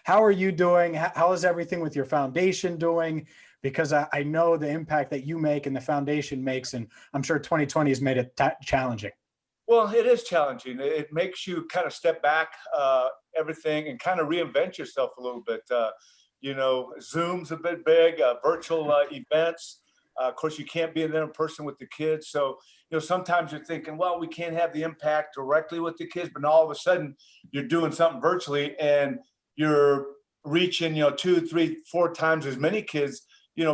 how are you doing? How is everything with your foundation doing? Because I know the impact that you make and the foundation makes, and I'm sure 2020 has made it challenging. Well, it is challenging. It makes you kind of step back, everything, and kind of reinvent yourself a little bit. Zoom's a bit big, virtual events. Of course, you can't be in there in person with the kids. So, sometimes you're thinking, well, we can't have the impact directly with the kids, but now all of a sudden you're doing something virtually and you're reaching, 2, 3, 4 times as many kids,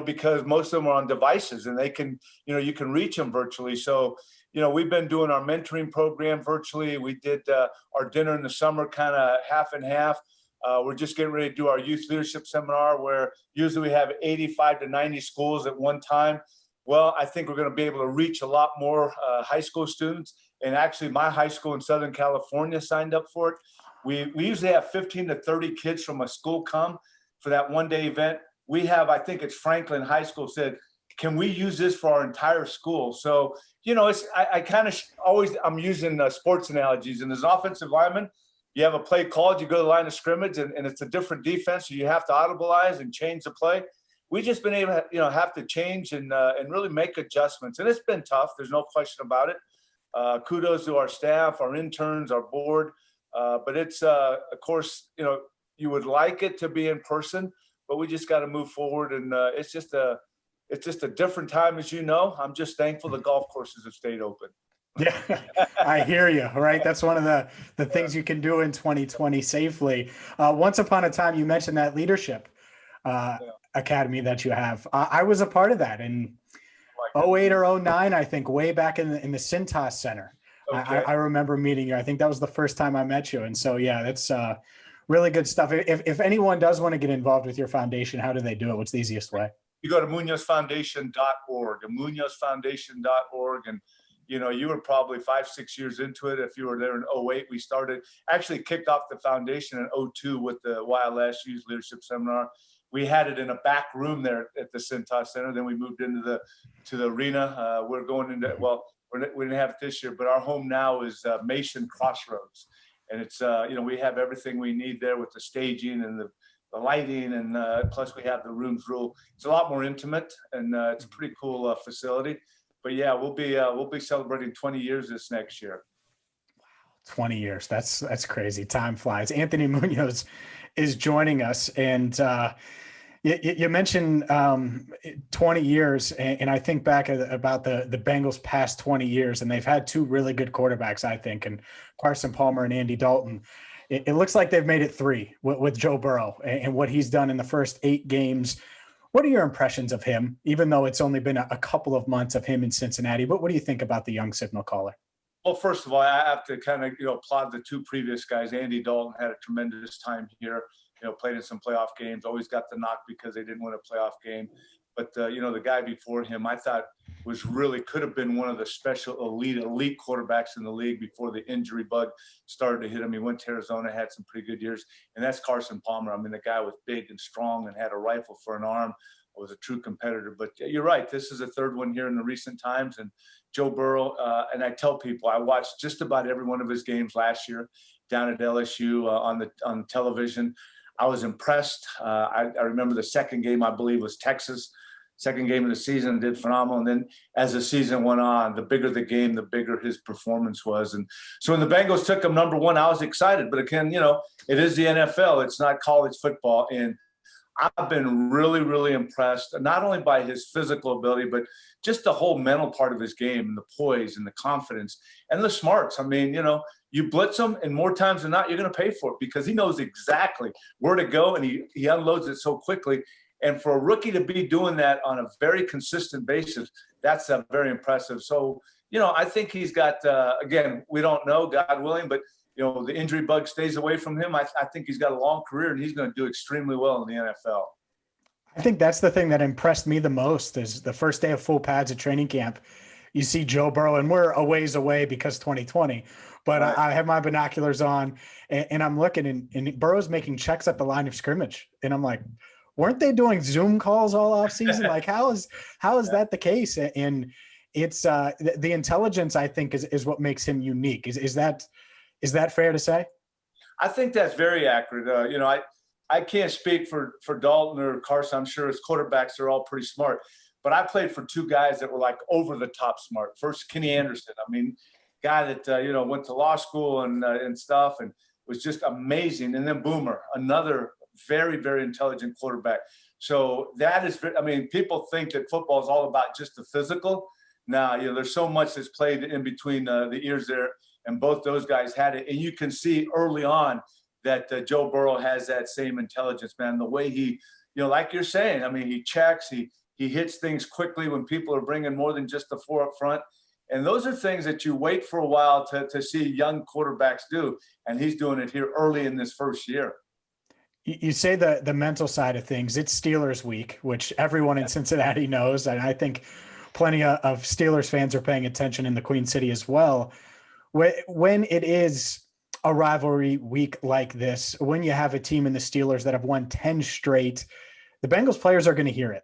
because most of them are on devices and they can, you can reach them virtually. So, we've been doing our mentoring program virtually. We did our dinner in the summer, kind of half and half. We're just getting ready to do our youth leadership seminar where usually we have 85 to 90 schools at one time. Well, I think we're going to be able to reach a lot more high school students. And actually my high school in Southern California signed up for it. We usually have 15 to 30 kids from a school come for that one-day event. We have, I think it's Franklin High School said, can we use this for our entire school? So, I kind of I'm using sports analogies. And as an offensive lineman, you have a play called, you go to the line of scrimmage, and it's a different defense, so you have to audibilize and change the play. We've just been able to, have to change and really make adjustments. And it's been tough. There's no question about it. Kudos to our staff, our interns, our board. But it's, of course, you would like it to be in person, but we just got to move forward. And it's just a different time, as you know. I'm just thankful the golf courses have stayed open. Yeah, I hear you. Right. That's one of the things you can do in 2020 safely. Once upon a time, you mentioned that leadership academy that you have. I was a part of that in 08 or 09, I think, way back in the Cintas Center. Okay. I remember meeting you. I think that was the first time I met you. And so, yeah, that's really good stuff. If anyone does want to get involved with your foundation, how do they do it? What's the easiest way? You go to MuñozFoundation.org, MuñozFoundation.org, and you were probably 5-6 years into it. If you were there in 08, we actually kicked off the foundation in 02 with the YLS Youth Leadership Seminar. We had it in a back room there at the Cintas Center. Then we moved into the arena. We're going into, we didn't have it this year, but our home now is Mason Crossroads. And it's, we have everything we need there with the staging and the lighting, and plus we have the rooms rule. It's a lot more intimate, and it's a pretty cool facility. But yeah, we'll be celebrating 20 years this next year. Wow, 20 years. That's crazy. Time flies. Anthony Muñoz is joining us, and you mentioned 20 years, and I think back about the Bengals past 20 years, and they've had 2 really good quarterbacks, I think, and Carson Palmer and Andy Dalton. It looks like they've made it 3 with Joe Burrow and what he's done in the first 8 games. What are your impressions of him, even though it's only been a couple of months of him in Cincinnati? But what do you think about the young signal caller? Well, first of all, I have to kind of, applaud the 2 previous guys. Andy Dalton had a tremendous time here, played in some playoff games, always got the knock because they didn't win a playoff game. But, the guy before him, I thought could have been one of the special elite quarterbacks in the league before the injury bug started to hit him. He went to Arizona, had some pretty good years. And that's Carson Palmer. I mean, the guy was big and strong and had a rifle for an arm, was a true competitor. But you're right. This is a 3rd one here in the recent times. And Joe Burrow, and I tell people, I watched just about every one of his games last year down at LSU on television. I was impressed. I remember the second game, I believe, was Texas. Second game of the season, did phenomenal. And then as the season went on, the bigger the game, the bigger his performance was. And so when the Bengals took him number 1, I was excited. But again, it is the NFL. It's not college football. And I've been really, really impressed, not only by his physical ability, but just the whole mental part of his game, and the poise and the confidence and the smarts. I mean, you blitz him, and more times than not, you're going to pay for it because he knows exactly where to go, and he unloads it so quickly. And for a rookie to be doing that on a very consistent basis, that's very impressive. So, I think he's got, again, we don't know, God willing, but, the injury bug stays away from him. I think he's got a long career, and he's going to do extremely well in the NFL. I think that's the thing that impressed me the most is the first day of full pads at training camp. You see Joe Burrow, and we're a ways away because 2020, but right. I have my binoculars on, and I'm looking, and Burrow's making checks at the line of scrimmage. And I'm like, weren't they doing Zoom calls all off season? Like, how is that the case? And it's the intelligence, I think, is what makes him unique. Is that fair to say? I think that's very accurate. I can't speak for Dalton or Carson. I'm sure as quarterbacks, they're all pretty smart. But I played for two guys that were like over the top smart. First, Kenny Anderson. I mean, guy that went to law school and stuff, and was just amazing. And then Boomer, another very, very intelligent quarterback. So that is, I mean, people think that football is all about just the physical. Now, there's so much that's played in between the ears there, and both those guys had it. And you can see early on that Joe Burrow has that same intelligence, man. The way he, like you're saying, I mean, he checks, he hits things quickly when people are bringing more than just the four up front. And those are things that you wait for a while to see young quarterbacks do. And he's doing it here early in this first year. You say the mental side of things. It's Steelers week, which everyone in Cincinnati knows. And I think plenty of Steelers fans are paying attention in the Queen City as well. When it is a rivalry week like this, when you have a team in the Steelers that have won 10 straight, the Bengals players are going to hear it.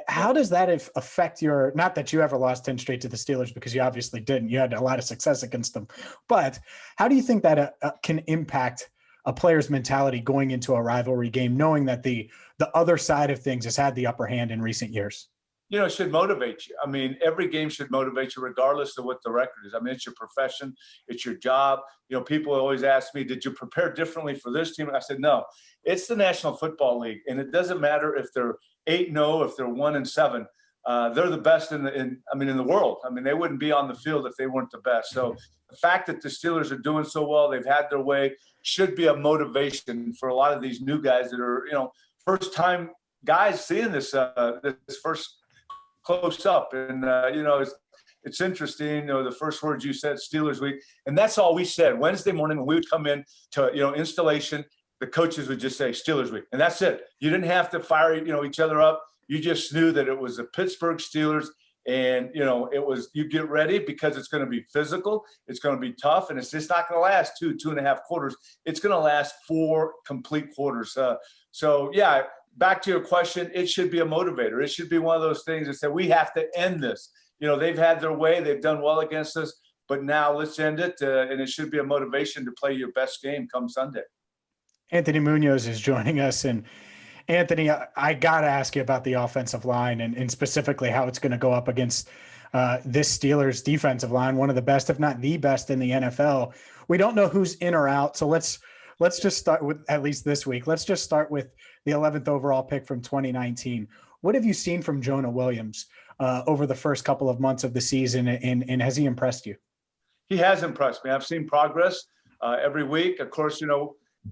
How does that affect your, not that you ever lost 10 straight to the Steelers, because you obviously didn't, you had a lot of success against them, but how do you think that can impact a player's mentality going into a rivalry game, knowing that the other side of things has had the upper hand in recent years? It should motivate you. I mean, every game should motivate you regardless of what the record is. I mean, it's your profession, it's your job. People always ask me, did you prepare differently for this team? And I said, no, it's the National Football League. And it doesn't matter if they're 8-0, if they're 1-7. They're the best in the world. I mean, they wouldn't be on the field if they weren't the best. So the fact that the Steelers are doing so well, they've had their way, should be a motivation for a lot of these new guys that are, first time guys seeing this first close up. And, it's interesting, the first words you said, Steelers week, and that's all we said. Wednesday morning when we would come in to, installation, the coaches would just say Steelers week, and that's it. You didn't have to fire, each other up. You just knew that it was the Pittsburgh Steelers, and, it was, you get ready because it's going to be physical. It's going to be tough, and it's just not going to last 2.5 quarters. It's going to last 4 complete quarters. So yeah, back to your question, it should be a motivator. It should be one of those things that said, we have to end this. They've had their way. They've done well against us, but now let's end it. And it should be a motivation to play your best game come Sunday. Anthony Muñoz is joining us. And Anthony, I got to ask you about the offensive line and specifically how it's going to go up against this Steelers defensive line, one of the best, if not the best in the NFL. We don't know who's in or out. So let's just start with, at least this week, let's just start with the 11th overall pick from 2019. What have you seen from Jonah Williams over the first couple of months of the season, and has he impressed you? He has impressed me. I've seen progress every week. Of course,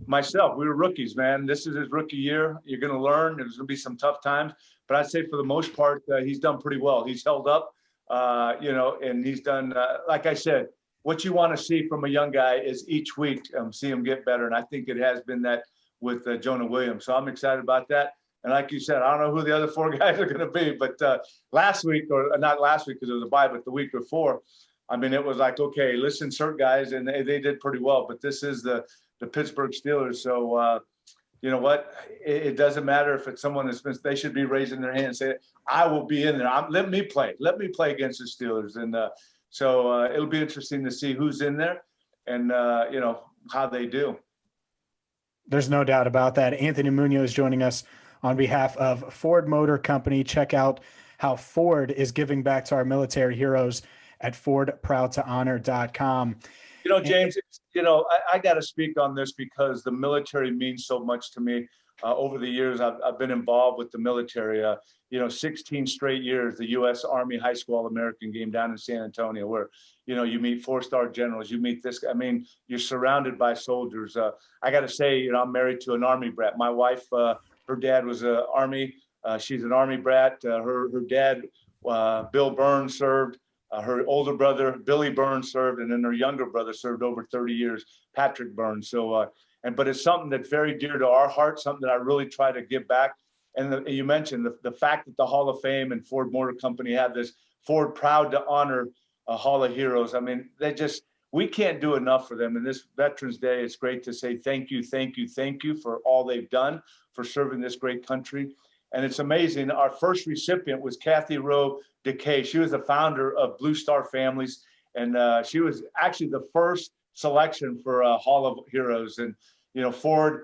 myself, we were rookies, man. This is his rookie year. You're going to learn. There's going to be some tough times, but I'd say for the most part, he's done pretty well. He's held up, and he's done, like I said, what you want to see from a young guy is each week see him get better. And I think it has been that with Jonah Williams. So I'm excited about that. And like you said, I don't know who the other 4 guys are going to be, but last week, or not last week because it was a bye, but the week before, I mean, it was like, okay, let's insert guys, and they did pretty well. But this is the Pittsburgh Steelers. So, you know what? It doesn't matter if it's someone that's been, they should be raising their hand and saying, I will be in there. Let me play. Let me play against the Steelers. And so it'll be interesting to see who's in there and, how they do. There's no doubt about that. Anthony Muñoz joining us on behalf of Ford Motor Company. Check out how Ford is giving back to our military heroes at FordProudToHonor.com. James, I got to speak on this because the military means so much to me. Over the years, I've been involved with the military. 16 straight years, the U.S. Army High School All-American game down in San Antonio, where, you meet 4-star generals, you meet this. I mean, you're surrounded by soldiers. I got to say, I'm married to an Army brat. My wife, her dad was an Army. She's an Army brat. Her dad, Bill Burns, served. Her older brother, Billy Burns, served, and then her younger brother served over 30 years, Patrick Burns. So, but it's something that's very dear to our heart, something that I really try to give back. And you mentioned the fact that the Hall of Fame and Ford Motor Company have this Ford Proud to Honor Hall of Heroes. I mean, we can't do enough for them. And this Veterans Day, it's great to say thank you for all they've done for serving this great country. And it's amazing. Our first recipient was Kathy Rowe DeKay. She was the founder of Blue Star Families, and she was actually the first selection for Hall of Heroes. And Ford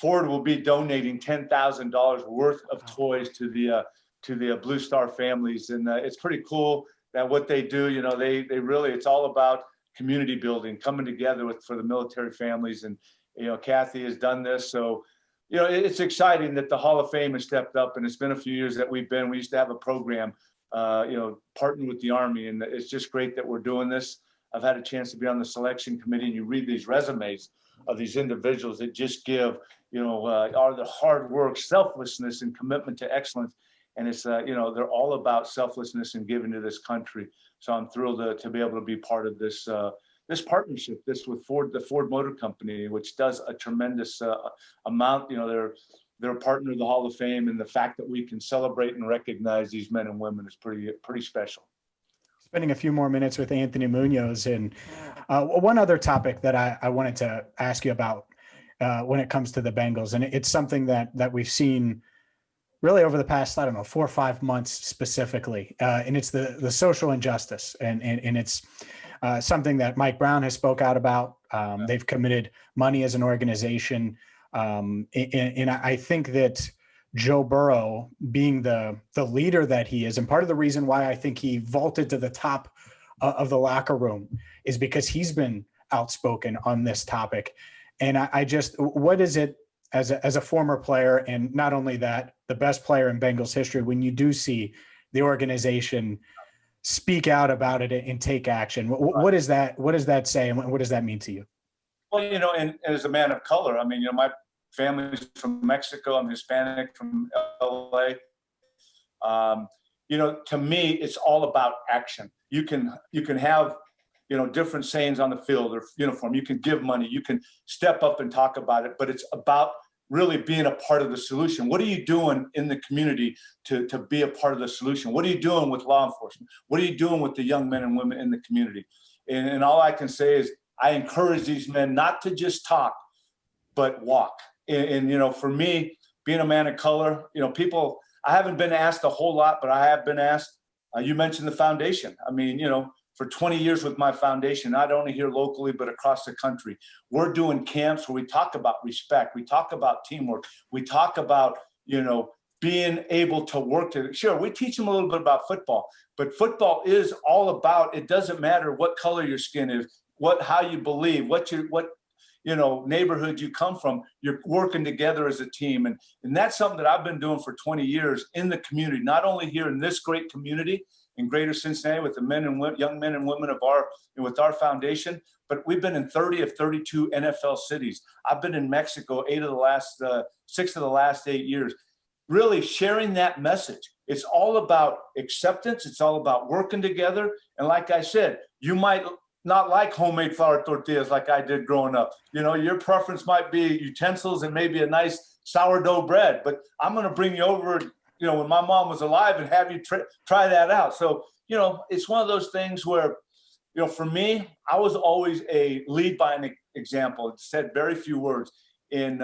Ford will be donating $10,000 worth of toys to the Blue Star families. And it's pretty cool that what they do, you know, they really, it's all about community building, coming together for the military families. And, you know, Kathy has done this. So, you know, it's exciting that the Hall of Fame has stepped up, and it's been a few years that we used to have a program, you know, partnered with the Army. And it's just great that we're doing this. I've had a chance to be on the selection committee, and you read these resumes of these individuals that just give, you know, are the hard work, selflessness, and commitment to excellence. And it's, you know, they're all about selflessness and giving to this country. So I'm thrilled to be able to be part of this this partnership, this with Ford, the Ford Motor Company, which does a tremendous amount. You know, they're a partner of the Hall of Fame, and the fact that we can celebrate and recognize these men and women is pretty special. Spending a few more minutes with Anthony Muñoz, and one other topic that I wanted to ask you about when it comes to the Bengals, and it's something that we've seen really over the past, I don't know, 4 or 5 months specifically, and it's the social injustice, and it's something that Mike Brown has spoke out about. They've committed money as an organization, and I think that Joe Burrow, being the leader that he is, and part of the reason why I think he vaulted to the top of the locker room is because he's been outspoken on this topic. And I just, what is it as a former player, and not only that, the best player in Bengals history, when you do see the organization speak out about it and take action, what is that? What does that say, and what does that mean to you? Well, you know, and as a man of color, I mean, you know, my family's from Mexico. I'm Hispanic from LA. You know, to me, it's all about action. You can have, you know, different sayings on the field or uniform. You can give money. You can step up and talk about it, but it's about really being a part of the solution. What are you doing in the community to be a part of the solution? What are you doing with law enforcement? What are you doing with the young men and women in the community? And all I can say is I encourage these men not to just talk, but walk. And you know, for me, being a man of color, you know, people, I haven't been asked a whole lot, but I have been asked. You mentioned the foundation. I mean, you know, for 20 years with my foundation, not only here locally, but across the country, we're doing camps where we talk about respect. We talk about teamwork. We talk about, you know, being able to work together. Sure, we teach them a little bit about football, but football is all about, it doesn't matter what color your skin is, how you believe, what you know, neighborhood you come from, you're working together as a team. And that's something that I've been doing for 20 years in the community, not only here in this great community in greater Cincinnati with the young men and women of with our foundation, but we've been in 30 of 32 NFL cities. I've been in Mexico 6 of the last 8 years, really sharing that message. It's all about acceptance. It's all about working together. And like I said, you might not like homemade flour tortillas like I did growing up. You know, your preference might be utensils and maybe a nice sourdough bread, but I'm going to bring you over, you know, when my mom was alive and have you try that out. So, you know, it's one of those things where, you know, for me, I was always a lead by an example. It said very few words. And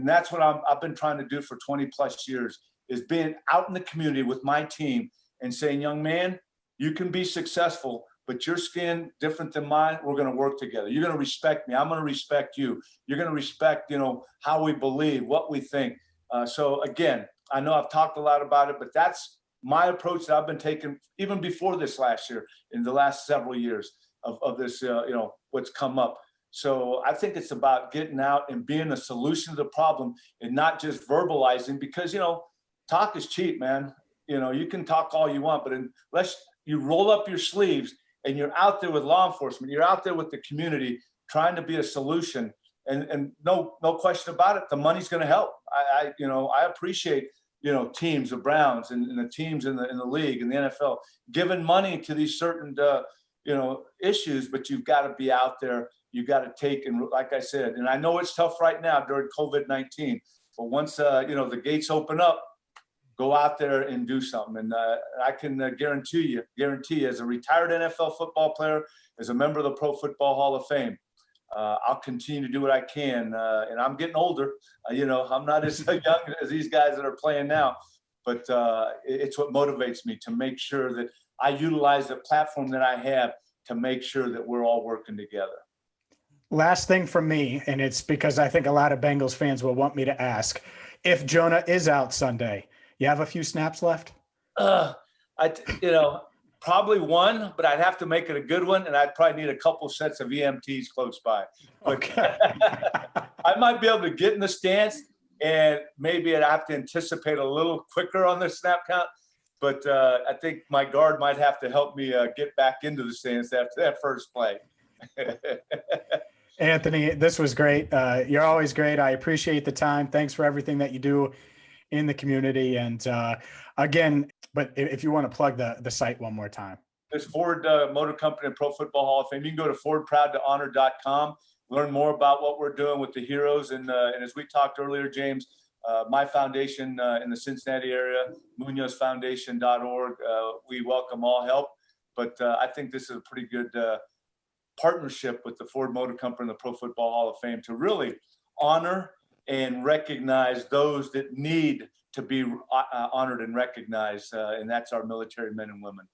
that's what I've been trying to do for 20 plus years, is being out in the community with my team and saying, young man, you can be successful, but your skin different than mine. We're going to work together. You're going to respect me. I'm going to respect you. You're going to respect, you know, how we believe, what we think. So again, I know I've talked a lot about it, but that's my approach that I've been taking even before this last year, in the last several years of this, you know, what's come up. So I think it's about getting out and being a solution to the problem and not just verbalizing, because, you know, talk is cheap, man. You know, you can talk all you want, but unless you roll up your sleeves and you're out there with law enforcement, you're out there with the community trying to be a solution, and no question about it, the money's going to help. I appreciate, you know, teams, the Browns and the teams in the league and the NFL giving money to these certain, you know, issues, but you've got to be out there. You got to take, and like I said, and I know it's tough right now during COVID-19, but once, you know, the gates open up, go out there and do something. And I can guarantee you, as a retired NFL football player, as a member of the Pro Football Hall of Fame, I'll continue to do what I can. And I'm getting older. You know, I'm not as young as these guys that are playing now, but it's what motivates me to make sure that I utilize the platform that I have to make sure that we're all working together. Last thing from me, and it's because I think a lot of Bengals fans will want me to ask, if Jonah is out Sunday, you have a few snaps left? Uh, probably one, but I'd have to make it a good one, and I'd probably need a couple sets of EMTs close by. But Okay. I might be able to get in the stance, and maybe I'd have to anticipate a little quicker on the snap count. But I think my guard might have to help me get back into the stance after that first play. Anthony, this was great. You're always great. I appreciate the time. Thanks for everything that you do in the community. And again, but if you want to plug the site one more time. This Ford Motor Company and Pro Football Hall of Fame. You can go to FordProudToHonor.com, learn more about what we're doing with the heroes. And as we talked earlier, James, my foundation in the Cincinnati area, MuñozFoundation.org, we welcome all help. But I think this is a pretty good partnership with the Ford Motor Company and the Pro Football Hall of Fame to really honor and recognize those that need to be honored and recognized. And that's our military men and women.